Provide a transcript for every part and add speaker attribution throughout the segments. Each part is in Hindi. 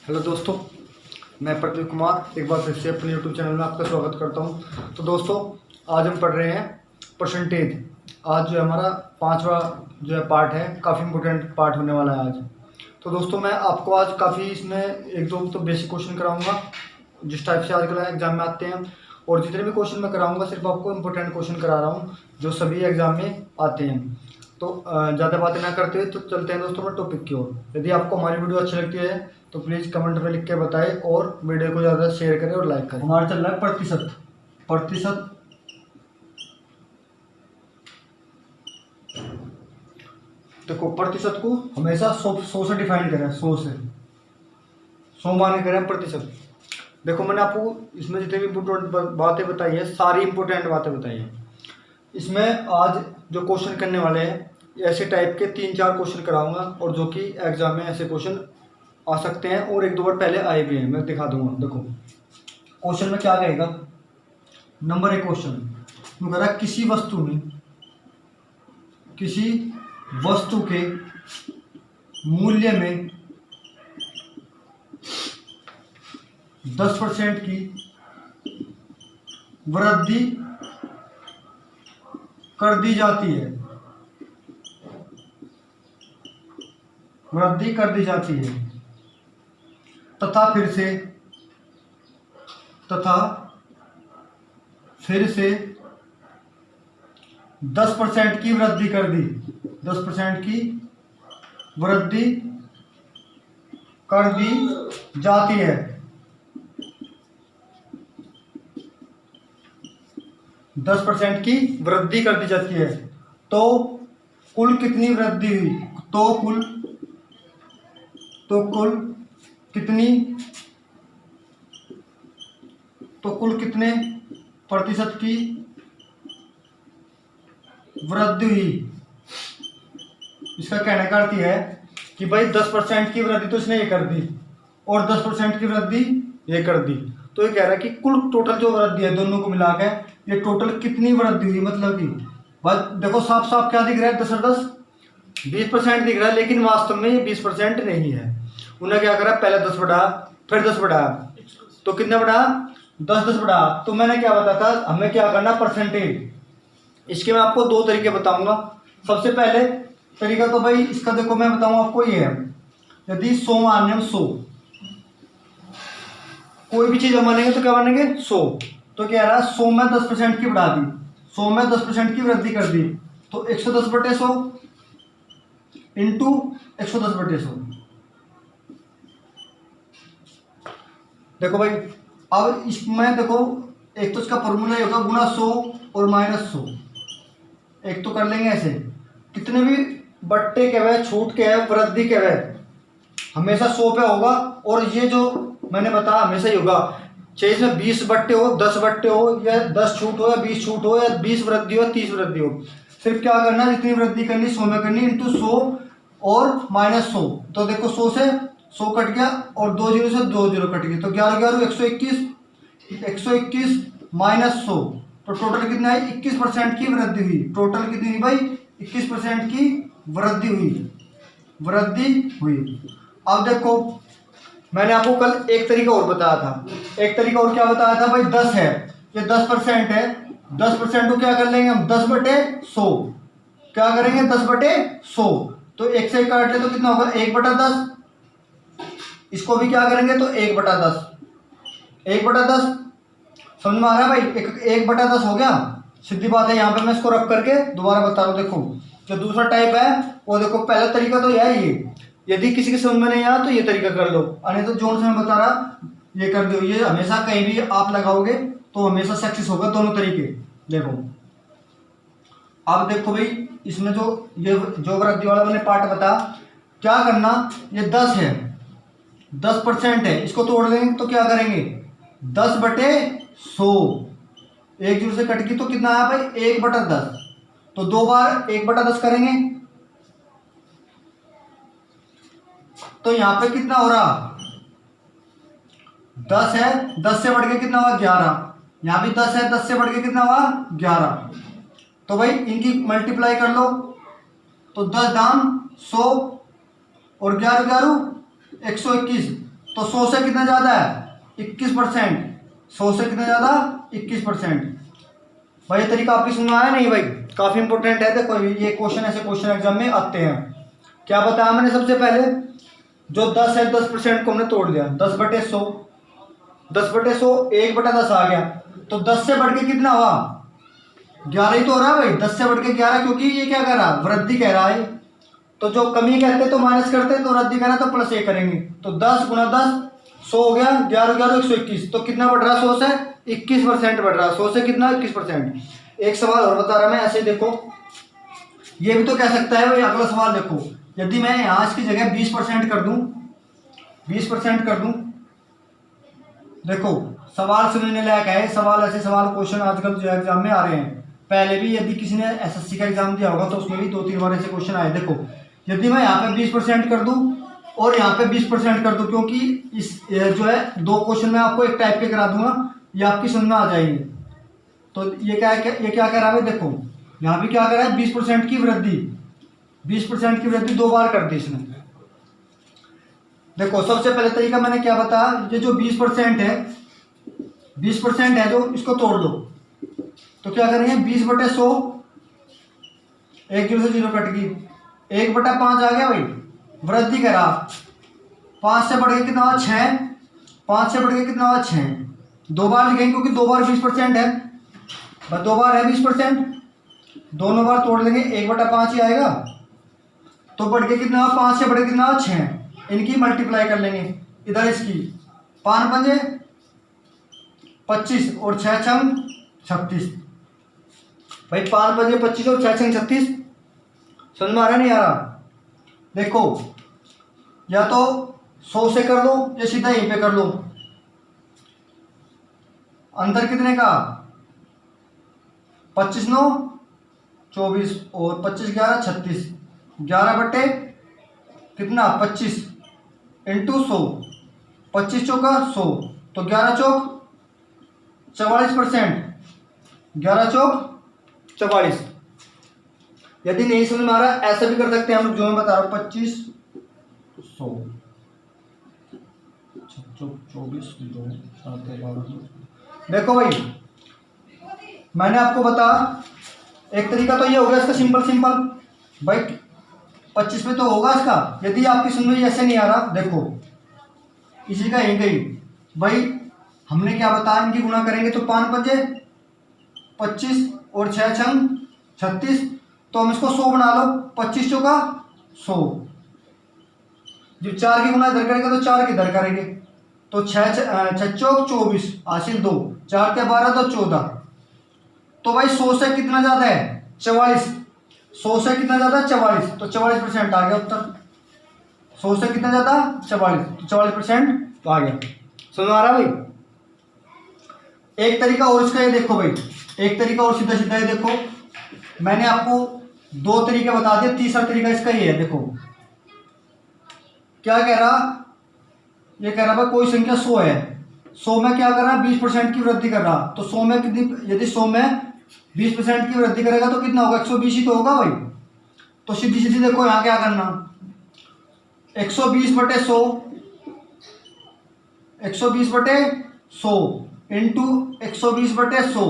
Speaker 1: हेलो दोस्तों, मैं प्रदीप कुमार एक बार फिर से अपने यूट्यूब चैनल में आपका स्वागत करता हूं। तो दोस्तों, आज हम पढ़ रहे हैं परसेंटेज। आज जो हमारा पांचवा जो है पार्ट है, काफ़ी इंपॉर्टेंट पार्ट होने वाला है आज। तो दोस्तों, मैं आपको आज काफ़ी इसमें एक दो तो बेसिक क्वेश्चन कराऊंगा जिस टाइप से आजकल एग्जाम में आते हैं, और जितने भी क्वेश्चन मैं कराऊंगा सिर्फ आपको इंपॉर्टेंट क्वेश्चन करा रहा हूँ जो सभी एग्जाम में आते हैं। तो ज़्यादा बातें ना करते हुए तो चलते हैं दोस्तों टॉपिक की ओर। यदि आपको हमारी वीडियो अच्छी लगती है तो प्लीज़ कमेंट में लिख के बताएं और वीडियो को ज़्यादा शेयर करें और लाइक करें। हमारा चल रहा है प्रतिशत। प्रतिशत देखो, प्रतिशत को हमेशा 100 से डिफाइन करें, 100 माने करें प्रतिशत। देखो, मैंने आपको इसमें जितनी भी इम्पोर्टेंट बातें बताई है, सारी इंपॉर्टेंट बातें बताई हैं। इसमें आज जो क्वेश्चन करने वाले हैं ऐसे टाइप के 3-4 क्वेश्चन कराऊंगा, और जो कि एग्जाम में ऐसे क्वेश्चन आ सकते हैं और एक दो बार पहले आए भी हैं, मैं दिखा दूंगा। देखो क्वेश्चन में क्या कहेगा। नंबर 1 क्वेश्चन कह रहा है किसी वस्तु के मूल्य में 10% की वृद्धि कर दी जाती है। तथा फिर से 10% की वृद्धि कर दी 10% की वृद्धि कर दी जाती है। 10% की वृद्धि कर दी जाती है तो कुल कितनी वृद्धि हुई? तो कुल कितने प्रतिशत की वृद्धि हुई? इसका कहने का अर्थ है कि भाई 10% की वृद्धि तो इसने ये कर दी और 10% की वृद्धि ये कर दी, तो ये कह रहा है कि कुल टोटल जो वृद्धि है दोनों को मिला के ये टोटल कितनी वृद्धि हुई। मतलब कि बस देखो साफ साफ क्या दिख रहा है, 10 और 10 20% दिख रहा है, लेकिन वास्तव में ये 20% नहीं है। उन्हें क्या करा, पहले 10 बढ़ाया फिर 10 बढ़ाया, तो कितना बढ़ा? 10 बढ़ा। तो मैंने क्या बताया था, हमें क्या करना, परसेंटेज। इसके मैं आपको 2 तरीके बताऊंगा। सबसे पहले तरीका तो भाई इसका देखो, मैं बताऊंगा आपको, ये है यदि 100 माने हम 100, कोई भी चीज हम मानेंगे तो क्या मानेंगे 100, तो क्या रहा 100 में 10% की बढ़ा दी, 100 में 10% की वृद्धि कर दी, तो 110/100 इंटू 110/100। देखो भाई, अब इसमें देखो एक तो इसका फॉर्मूला ये होगा गुना 100 और -100। एक तो कर लेंगे ऐसे, कितने भी बट्टे के वह छूट के है वृद्धि के वह हमेशा 100 पे होगा, और ये जो मैंने बताया हमेशा ही होगा, चाहे इसमें 20 बट्टे हो, 10 बट्टे हो, या 10 छूट हो, या 20 छूट हो, या 20 वृद्धि हो, 30 वृद्धि हो, सिर्फ क्या करना है, जितनी वृद्धि करनी 100 में करनी इंटू 100 और -100। तो देखो 100 से 100 कट गया और 2 जीरो से 2 जीरो कट गए, तो 11 11 121 121 -100, तो टोटल कितना है, 21% की वृद्धि हुई। टोटल कितनी हुई भाई, 21% की वृद्धि हुई। अब देखो, मैंने आपको कल एक तरीका और बताया था। एक तरीका और क्या बताया था भाई, 10 है, ये 10% है, 10% को क्या कर लेंगे हम, 10/100। क्या करेंगे, 10/100, तो 1 से काट ले तो कितना होगा, 1/10। इसको भी क्या करेंगे तो 1/10। 1/10 समझ में आ रहा है भाई, 1/10 हो गया। सीधी बात है, यहाँ पे मैं इसको रख करके दोबारा बता रहा हूँ। देखो जो दूसरा टाइप है वो देखो, पहला तरीका तो यह है, ये यदि किसी के समझ में नहीं आया तो ये तरीका कर लो, अरे तो जो मैं बता रहा ये कर दो। ये हमेशा कहीं भी आप लगाओगे तो हमेशा सक्सेस होगा, दोनों तरीके। देखो अब देखो भाई, इसमें जो वृद्धि वाला मैंने पार्ट बताया, क्या करना, ये 10 है, 10% है, इसको तोड़ देंगे तो क्या करेंगे, 10/100, 1 जीरो से कट गई तो कितना आया भाई, 1/10, तो 2 बार 1/10 करेंगे तो यहां पे कितना हो रहा, 10 है, 10 से बढ़ के कितना हुआ, 11। यहां भी 10 है, 10 से बढ़ के कितना हुआ, 11। तो भाई इनकी मल्टीप्लाई कर लो, तो 10 दाम 100 और 11 11 121, तो 100 से कितना ज़्यादा है 21%। 100 से कितना ज़्यादा 21%। भाई ये तरीका आपकी समझ में आया नहीं भाई, काफ़ी इंपॉर्टेंट है। देखो ये क्वेश्चन ऐसे क्वेश्चन एग्जाम में आते हैं। क्या बताया मैंने सबसे पहले, जो 10 है 10% को हमने तोड़ दिया, 10/100, 10/100 1/10 आ गया, तो 10 से बढ़ के कितना हुआ 11 ही तो हो रहा है भाई, 10 से बढ़ के 11, क्योंकि ये क्या कह रहा है वृद्धि कह रहा है। तो जो कमी कहते तो माइनस करते, तो वृद्धि कह रहा तो प्लस 1 करेंगे, तो 10 × 10 100 हो गया, 11 11 121, तो कितना बढ़ रहा है 100 से 21% बढ़ रहा है। 100 से कितना 21%। एक सवाल और बता रहा मैं ऐसे, देखो ये भी तो कह सकता है भाई। अगला सवाल देखो, यदि मैं यहाँ इसकी जगह 20% कर दूं, 20% कर दूं, देखो सवाल समझने लायक है। सवाल ऐसे सवाल क्वेश्चन आजकल जो एग्जाम में आ रहे हैं, पहले भी यदि किसी ने एसएससी का एग्जाम दिया होगा तो उसमें भी 2-3 बार ऐसे क्वेश्चन आए। देखो यदि मैं यहाँ पे 20% कर दूं और यहाँ पे 20% कर दूं, क्योंकि इस जो है दो क्वेश्चन में आपको एक टाइप के करा दूंगा, ये आपकी समझ में आ जाएंगे। तो ये क्या है, ये क्या कह रहा है, देखो यहाँ भी क्या कह रहा है 20% की वृद्धि, 20% की वृद्धि 2 बार कर दी इसने। देखो सबसे पहले तरीका मैंने क्या बताया, ये जो 20% है, 20% है जो, इसको तोड़ लो। तो क्या करेंगे 20/100, 1 0 से 0 कट गई, 1/5 आ गया भाई, वृद्धि करा, 5 से बढ़ के कितना हुआ 6, 5 से बढ़ के कितना हुआ 6, 2 बार लिखेंगे क्योंकि 2 बार 20% है, बस 2 बार है 20%, दोनों बार तोड़ लेंगे 1/5 ही आएगा। तो बढ़ के कितना हुआ 5 से बढ़ के कितना हुआ 6, इनकी मल्टीप्लाई कर लेंगे इधर इसकी, 5 पंजे 25 और 6 छंग 36। भाई 5 पंजे 25 और 6 छंग 36, समझ में आ रहा नहीं आ रहा। देखो या तो 100 से कर लो या सीधा यहीं पे कर लो। अंतर कितने का 25 9 24 और 25 11 36, 11 बटे कितना 25 इंटू 100, 25 चौका 100, तो 11 चौक 44%, 11 चौक 44। यदि नहीं समझ में आ रहा ऐसा भी कर सकते हैं हम लोग, जो मैं बता रहा हूँ 25 100 24 2 7 12। देखो भाई मैंने आपको बताया एक तरीका तो ये हो गया इसका सिंपल भाई, 25 पे तो होगा इसका। यदि आपकी समझ में ऐसे नहीं आ रहा, देखो इसी का यही गई भाई, हमने क्या बताया इनकी गुणा करेंगे तो 5 पंजे 25 और 6 छंग 36, तो हम इसको 100 बना लो, 25 चौका 100, जब 4 की गुणा इधर करेंगे तो 4 की इधर करेंगे, तो 6 चौक 24 हासिल 2, 4 के 12 तो 14। तो भाई 100 से कितना ज़्यादा है 44, 100 से कितना ज़्यादा 44, तो 44% आ गया उत्तर। 100 से कितना ज़्यादा 44, तो 44% आ गया। समझ आ रहा भाई। एक तरीका और इसका ये देखो भाई, एक तरीका और सीधा सीधा ये देखो, मैंने आपको 2 तरीके बता दिए, तीसरा तरीका इसका ये है। देखो क्या कह रहा, ये कह रहा भाई कोई संख्या 100 है, 100 में क्या कर रहा है 20% की वृद्धि कर रहा, तो 100 में कितनी, यदि 100 में 20% की वृद्धि करेगा तो कितना होगा 120 ही तो होगा भाई। तो सीधी सीधी देखो यहाँ क्या करना, 120/100, 120/100 इंटू 120/100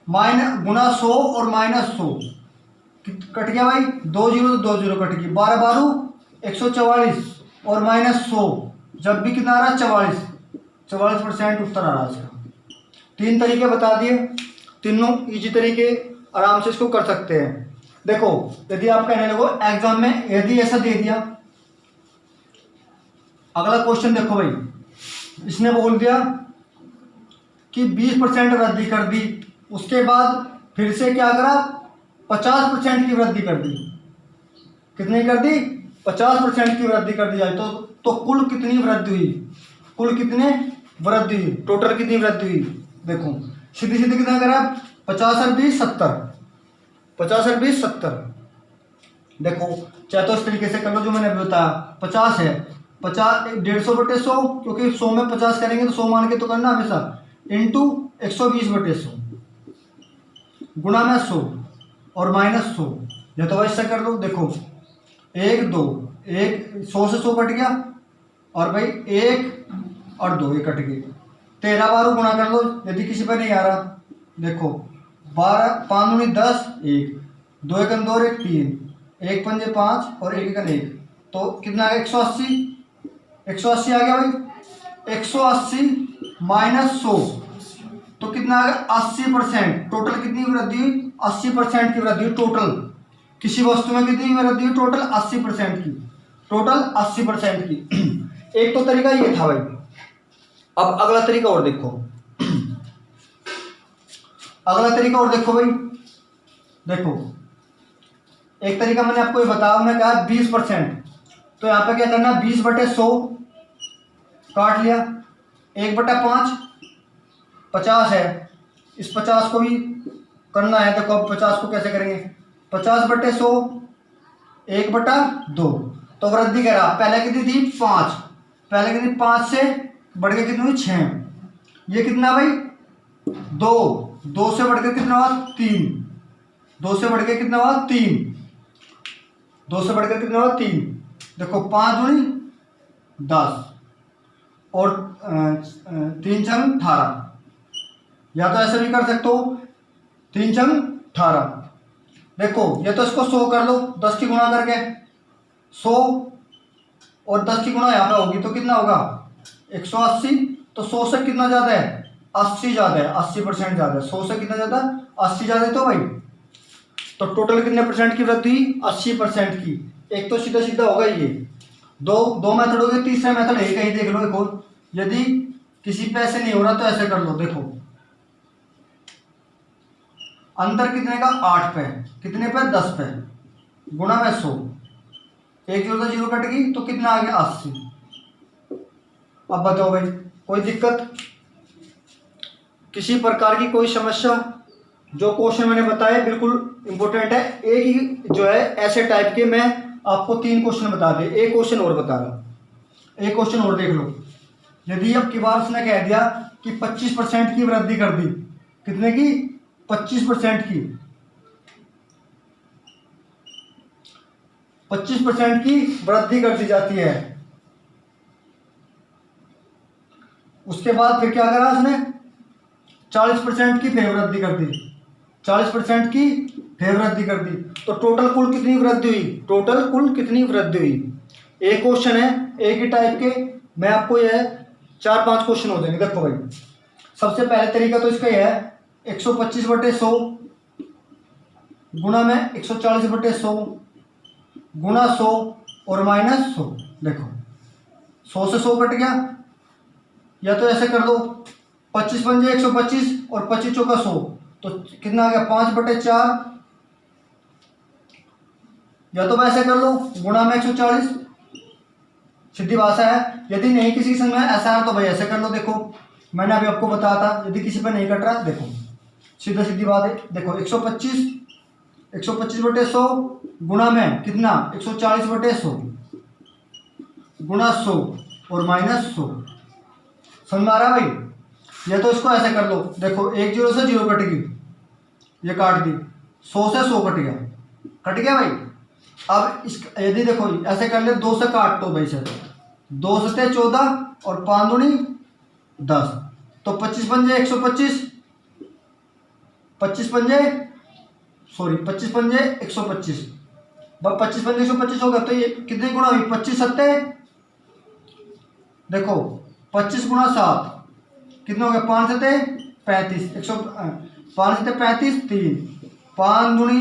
Speaker 1: माइनस गुना 100 और माइनस 100, कट गया भाई 2 0 तो 2 0 कट गई, 12 12 144 और माइनस 100, जब भी कितना आ रहा है 44% उत्तर आ रहा है इसका। 3 तरीके बता दिए, तीनों इजी तरीके, आराम से इसको कर सकते हैं। देखो यदि आप कहने लगो एग्जाम में यदि ऐसा दे दिया, अगला क्वेश्चन देखो भाई, इसने बोल दिया कि 20% वृद्धि कर दी, उसके बाद फिर से क्या करा 50% की वृद्धि कर दी, कितनी कर दी 50% की वृद्धि कर दी जाए तो कुल कितनी वृद्धि हुई, कुल कितने वृद्धि हुई, टोटल कितनी वृद्धि हुई। देखो सीधी सीधी कितना करा 50 और 20 70, 50 और 20 70। देखो चाहे तो इस तरीके से कर लो जो मैंने अभी बताया, 50 है 50 150/100, क्योंकि 100 में 50 करेंगे तो 100 मान के तो करना हमेशा, इंटू 120/100 गुणा में 100 और माइनस 100, या तो वैसे कर लो। देखो 1 2 1 100 से 100 कट गया, और भाई 1 और 2 ये कट गए। 13 बार गुणा कर लो यदि किसी पर नहीं आ रहा। देखो 12 5 दूनी 10, 1 2 एकम 2 और 1 3, 1 पंजे 5 और 1 एकम 1, तो कितना आ गया 180। 180 आ गया भाई। 180 माइनस 100 तो कितना आ गया 80%। टोटल कितनी वृद्धि हुई? 80% की वृद्धि हुई टोटल। किसी वस्तु में कितनी वृद्धि हुई? टोटल 80% की। टोटल 80% की। एक तो तरीका ये था भाई। अब अगला तरीका और देखो। अगला तरीका और देखो भाई। देखो एक तरीका मैंने आपको ये बताया, मैंने कहा 20%। तो यहाँ पे क्या करना, 20/100 काट लिया, 1/5 50 है। इस 50 को भी करना है। देखो अब 50 को कैसे करेंगे, 50/100 1/2। तो वृद्धि करा, पहले कितनी थी 5, पहले कितनी 5 से बढ़ के कितनी हुई 6। ये कितना भाई 2, 2 से बढ़ के कितना हुआ 3, 2 से बढ़ के कितना हुआ 3, 2 से बढ़ के कितना हुआ 3। देखो 5 दूनी 10 और 3 छंग 18। या तो ऐसे भी कर सकते हो 3 छंग 18। देखो या तो इसको 100 कर लो, 10 की गुणा करके 100 और 10 की गुणा यहाँ पे होगी तो कितना होगा 180। तो 100 से कितना ज़्यादा है 80 ज़्यादा है, 80% ज़्यादा है। 100 से कितना ज़्यादा 80 ज़्यादा है। तो भाई तो टोटल कितने परसेंट की वृद्धि 80% की। एक तो सीधा सीधा होगा ये। दो मेथड हो गए। तीसरा मेथड है कहीं देख लो एक और। यदि किसी पे ऐसे नहीं हो रहा तो ऐसे कर लो। देखो अंतर कितने का 8 पे, कितने पे 10 पे, गुणा में 100, 1 0 से 0 कट गई तो कितना आ गया 80। अब बताओ भाई कोई दिक्कत, किसी प्रकार की कोई समस्या? जो क्वेश्चन मैंने बताया बिल्कुल इंपॉर्टेंट है। एक ही जो है ऐसे टाइप के मैं आपको 3 क्वेश्चन बता दे। एक क्वेश्चन और बता रहा, एक क्वेश्चन और देख लो। यदि अब की बार उसने कह दिया कि 25% की वृद्धि कर दी, कितने की 25% की, 25% की वृद्धि कर दी जाती है। उसके बाद फिर क्या करा उसने 40% की फिर वृद्धि कर दी, 40% की फिर वृद्धि कर दी। तो टोटल कुल कितनी वृद्धि हुई, टोटल कुल कितनी वृद्धि हुई। एक क्वेश्चन है एक ही टाइप के, मैं आपको यह 4-5 क्वेश्चन हो जाएंगे। देखो भाई सबसे पहले तरीका तो इसका यह है 125/100 गुणा में 140/100 गुणा 100 और माइनस 100। देखो 100 से 100 कट गया। या तो ऐसे कर दो 25 पंजे 125 और 25 चौका 100, तो कितना आ गया 5/4। या तो वैसे कर लो गुणा में 140, सीधी भाषा है। यदि नहीं किसी संग में ऐसा है तो भाई ऐसे कर लो। देखो मैंने अभी आपको बताया था यदि किसी पर नहीं कट रहा, देखो सीधा सीधी बात है। देखो 125/100 गुणा में कितना 140/100 गुणा 100 और माइनस 100। समझ में आ रहा है भाई? या तो इसको ऐसे कर लो। देखो 1 0 से 0 कट गई, ये काट दी, 100 से 100 कट गया, कट गया भाई। अब इस यदि देखो ऐसे कर ले 2 से काट दो भाई सर, 2 से 14 और 5 दूनी 10, तो 25 पंजे 125, 25 पंजे 125। बस 25 पंजे 125 होगा तो ये कितनी गुणा हुई 25 सत्ते। देखो 25 गुणा 7 कितना हो गया 5 सत्ते 35, 5 सत्ते 35, 3 5 दूनी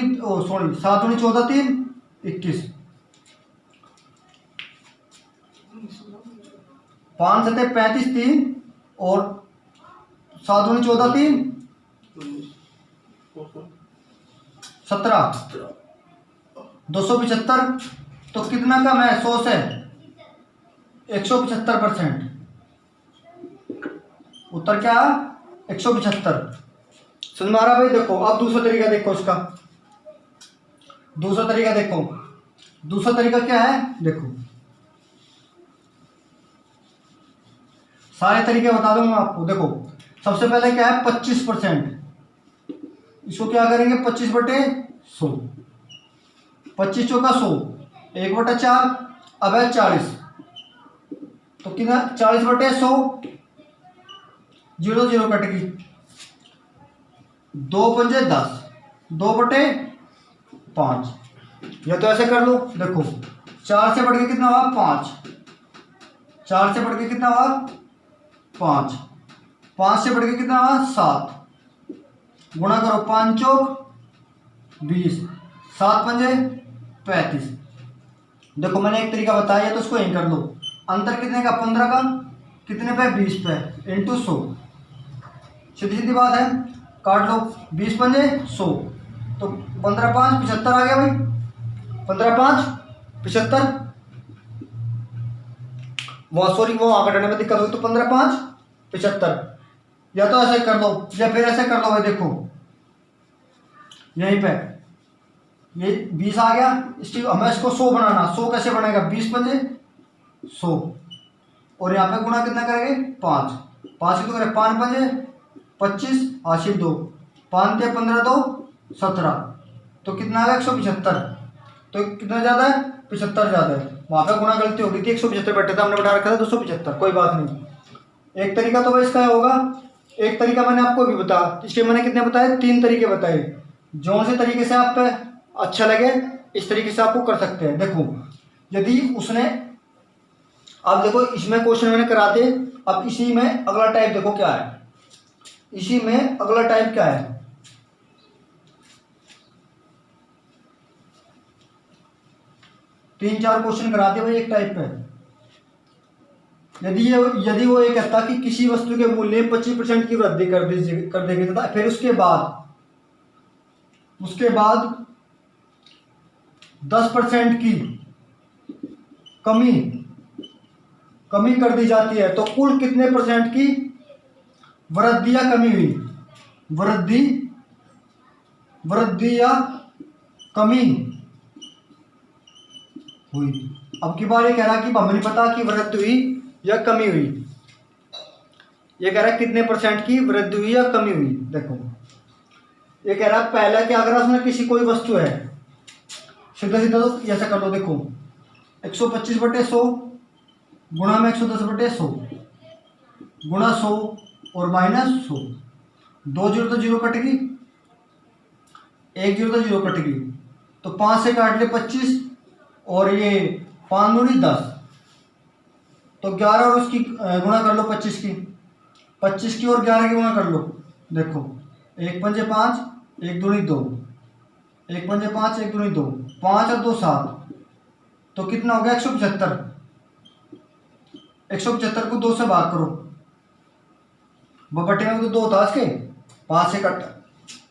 Speaker 1: 7 दूनी 14, 3 21, 5 सत्ते 35, 3 और 7 दूनी 14, 3 17, 275। तो कितना कम है 100 से 175%। उत्तर क्या 175। समझ में आ रहा भाई? देखो अब दूसरा तरीका देखो इसका। दूसरा तरीका देखो, दूसरा तरीका क्या है देखो, सारे तरीके बता दूंगा आपको। देखो सबसे पहले क्या है 25%, इसको क्या करेंगे 25/100, 25 चौका 100, 1/4 अब है 40, तो कितना 40/100, 0 0 कट गई, 2 पंजे 10, 2/5। या तो ऐसे कर लो, देखो 4 से बढ़ के कितना हुआ 5, 4 से बढ़ के कितना हुआ 5, 5 से बढ़ के कितना हुआ 7, गुणा करो 5 चौक 20, 7 पंजे 35। देखो मैंने एक तरीका बताया है तो उसको यहीं कर लो। अंतर कितने का 15 का, कितने पे 20 पे, इंटू 100। सीधी सीधी बात है, काट लो 20 पंजे 100, तो 15 5 75 आ गया भाई, 15 5 75। वहाँ सॉरी वो वहाँ कटने में दिक्कत होगी, तो 15 5 75। या तो ऐसे कर लो या फिर ऐसे कर लो भाई, देखो यहीं पे ये 20 आ गया, इसकी हमें इसको 100 बनाना, 100 कैसे बनेगा 20 पंजे 100, और यहाँ पे गुणा कितना करेंगे 5, 5 की तो करें 5 पंजे 25, आशिफ 2, 5 ते 15 2 17, तो कितना आ गया 175। तो कितना ज़्यादा है 75 ज़्यादा है, वहाँ पे गुणा गलती हो गई थी, 175 बैठे था, हमने बैठा रखा था 275, कोई बात नहीं। एक तरीका तो भाई इसका होगा, एक तरीका मैंने आपको भी बताया, इसके मैंने कितने बताए 3 तरीके बताए, जो से तरीके से आप पे अच्छा लगे इस तरीके से आपको कर सकते हैं। देखो यदि उसने, आप देखो इसमें क्वेश्चन मैंने करा दिए, अब इसी में अगला टाइप देखो क्या है, इसी में अगला टाइप क्या है, तीन चार क्वेश्चन करा दिए भाई एक टाइप पे। यदि वो ये कहता कि किसी वस्तु के मूल्य में 25% की वृद्धि कर देगी तथा फिर उसके बाद 10% की कमी कर दी जाती है, तो कुल कितने परसेंट की वृद्धि या कमी हुई, वृद्धि या कमी हुई। अब की बार ये कह रहा कि हमें नहीं पता कि वृद्धि हुई या कमी हुई, ये कह रहा है कितने परसेंट की वृद्धि हुई या कमी हुई। देखो ये कह रहा है पहला कि अगर उसमें किसी कोई वस्तु है, सीधा सीधा तो ऐसा कर लो, देखो 125/100 गुणा में 110/100 गुणा 100 और माइनस 100, 2 जीरो तो जीरो कट गई, 1 जीरो तो जीरो कट गई, तो 5 से काट ले 25, और ये 5 दूनी 10, तो 11 और उसकी गुणा कर लो 25 की, 25 की और 11 की गुणा कर लो। देखो 1 पंजे 5, 1 दूनी 2, 1 पंजे 5, 1 दूनी 2, 5 और 2 7, तो कितना हो गया 175। 175 को 2 से भाग करो, बटे में तो 2 था इसके, 5 से कट,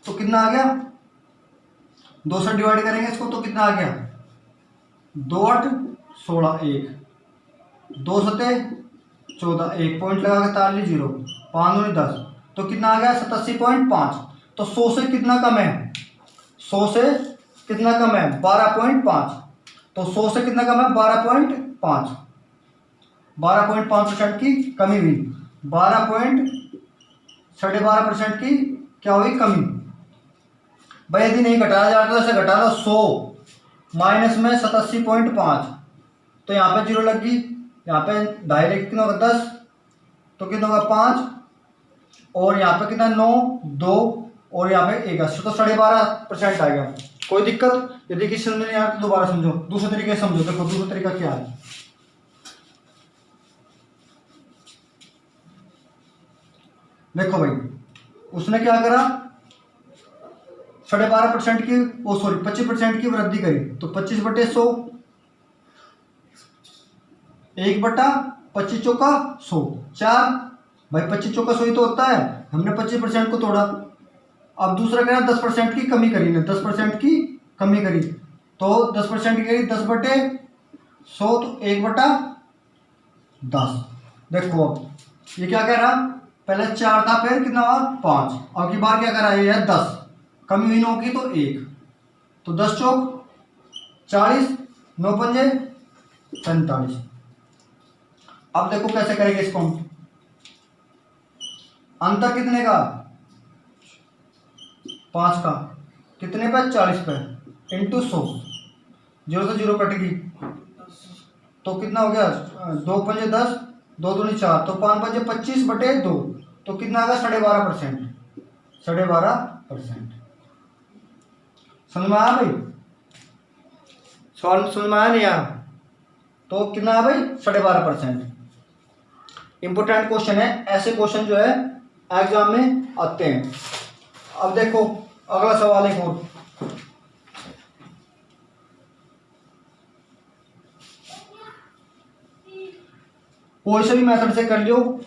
Speaker 1: तो कितना आ गया 2 से डिवाइड करेंगे इसको, तो कितना आ गया 2 8 16 1, 2 सते 14, 1 पॉइंट लगा के तार ली 0, 5 दूनी 10, तो कितना आ गया 87.5। तो 100 से कितना कम है, 100 से कितना कम है 12.5, तो 100 से कितना कम है 12.5, 12.5% की कमी हुई, 12.5% की क्या हुई कमी। भाई यदि नहीं घटाया जाता तो ऐसे घटा लो 100 माइनस में 87.5, तो यहाँ पे 0 लग गई, यहाँ पे डायरेक्ट कितना होगा 10, तो कितना होगा 5, और यहाँ पे कितना 9 2, और यहाँ पे 1, तो 12.5% आ गया। कोई दिक्कत, यदि किसी समझ नहीं आया तो दोबारा समझो, दूसरे तरीके से समझो। देखो दूसरा तरीका क्या है, देखो भाई उसने क्या करा 12.5% की 25% की वृद्धि करी, तो 25/100 1/25 चौका 100 4, भाई 25 चौका 100 ही तो होता है, हमने 25% को तोड़ा। अब दूसरा क्या 10% की कमी करी ने, 10% की कमी करी, तो 10% की करी 10/100, तो 1/10। देखो अब ये क्या कह रहा, पहले 4 था फिर कितना हुआ 5, अब की बार क्या करा ये है 10, कमी हुई 9 की तो 1, तो 10 चौक 40, 9 पंजे 45। अब देखो कैसे करेंगे इसको, अंतर कितने का 5 का, कितने पे 40 पे, इंटू 100, 0 से 0 कट गई, तो कितना हो गया 2 पंजे 10, 2 दूनी 4, तो 5 5 25/2, तो कितना आएगा 12.5%। 12.5%। समझ में आया भाई? सवाल समझ में आया नहीं आया? तो कितना है भाई 12.5%। इंपोर्टेंट क्वेश्चन है, ऐसे क्वेश्चन जो है एग्जाम में आते हैं। अब देखो अगला सवाल एक और, कोई से भी मेथड से कर लियो,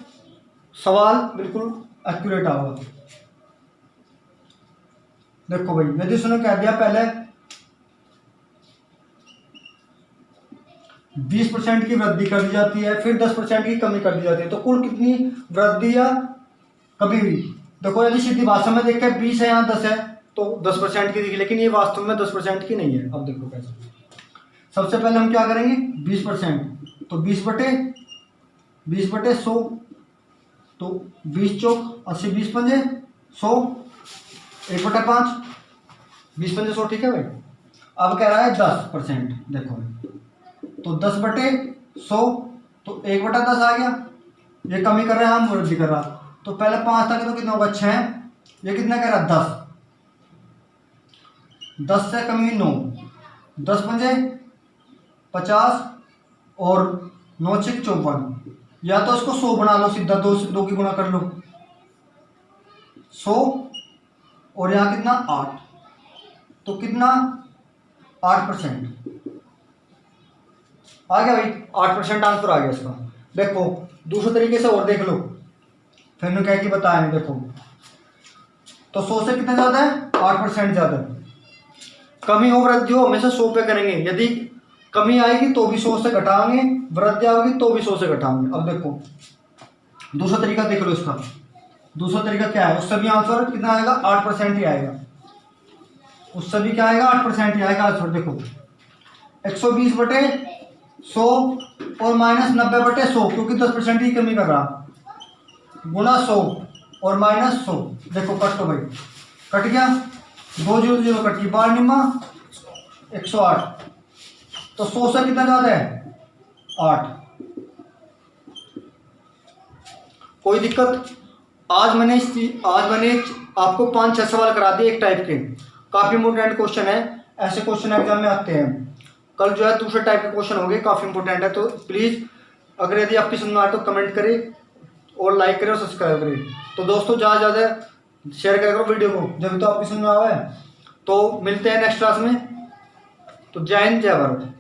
Speaker 1: सवाल बिल्कुल एक्यूरेट आओगे। देखो भाई, यदि उसने कह दिया पहले 20% की वृद्धि कर दी जाती है, फिर 10% की कमी कर दी जाती है, तो कुल कितनी वृद्धि या कमी हुई? देखो यदि सीधी भाषा में देखें 20 है, यहाँ 10 है, तो 10% की दिखी, लेकिन ये वास्तव में 10% की नहीं है। अब देखो कैसे, सबसे पहले हम क्या करेंगे, 20%, तो 20/100, तो 20 चौक 80, 20 पंजे 100, 1/5, 20 पंजे 100, ठीक है भाई। अब कह रहा है 10%, देखो तो 10/100, तो 1/10 आ गया, ये कमी कर रहे हैं हम, वृद्धि कर रहा। तो पहले 5 था तो कितना होगा 6, ये कितना कह रहा 10, 10 से कमी 9, 10 पंजे 50 और 9 6 54, या तो इसको 100 बना लो सीधा, 2 की गुणा कर लो 100, और यहाँ कितना 8, तो कितना 8% आ गया भाई, 8% आंसर आ गया इसका। देखो दूसरे तरीके से और देख लो, फिर ने क्या कि बताया नहीं, देखो तो 100 से कितना ज्यादा है, 8% ज्यादा है। कमी हो वृद्धि हो हमेशा 100 पे करेंगे, यदि कमी आएगी तो भी 100 से घटाएंगे, वृद्धि आएगी तो भी 100 से घटाएंगे। अब देखो दूसरा तरीका देख लो इसका, दूसरा तरीका क्या है, उससे भी आंसर कितना आएगा 8% ही आएगा, उससे भी क्या आएगा 8% ही आएगा आंसर। देखो 120/100 और -90/100, क्योंकि 10% की कमी कर रहा, गुणा 100 और -100, देखो कट तो भाई कट गया, 2 0 0 कट गई, 12 निम्मा 108, तो 100 से कितना ज्यादा है 8। कोई दिक्कत? आज मैंने आपको 5-6 सवाल करा दिए एक टाइप के, काफी इंपोर्टेंट क्वेश्चन है, ऐसे क्वेश्चन एग्जाम में आते हैं। कल जो है दूसरे टाइप के क्वेश्चन होंगे, काफी इंपोर्टेंट है, तो प्लीज अगर यदि आपकी समझ में आए तो कमेंट करें और लाइक करें और सब्सक्राइब करें। तो दोस्तों ज़्यादा शेयर करें वीडियो को, जब तो आपकी समझ में आवा है। तो मिलते हैं नेक्स्ट क्लास में, तो जय हिंद जय भारत।